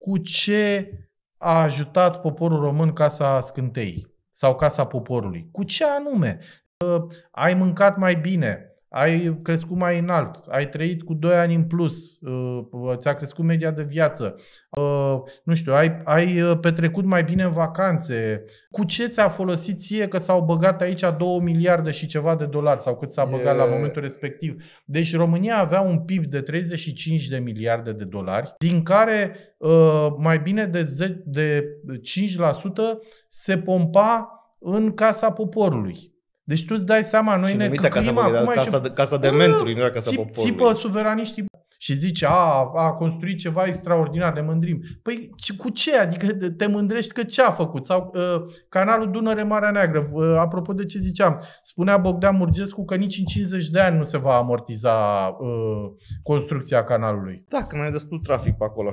cu ce a ajutat poporul român Casa Scânteii sau Casa Poporului. Cu ce anume? Ai mâncat mai bine, ai crescut mai înalt, ai trăit cu 2 ani în plus, ți-a crescut media de viață, nu știu, ai petrecut mai bine în vacanțe. Cu ce ți-a folosit ție că s-au băgat aici 2 miliarde și ceva de dolari sau cât s-a băgat la momentul respectiv? Deci România avea un PIB de 35 de miliarde de dolari, din care mai bine de 5% se pompa în Casa Poporului. Deci tu îți dai seama, noi ne căcăim acum casa de menturi, nu era Casa Poporului. Țipă suveraniștii și zice, a construit ceva extraordinar, ne mândrim. Păi cu ce? Adică te mândrești că ce a făcut? Sau canalul Dunăre-Marea Neagră, apropo de ce ziceam, spunea Bogdan Murgescu că nici în 50 de ani nu se va amortiza construcția canalului. Da, că mai e destul trafic pe acolo.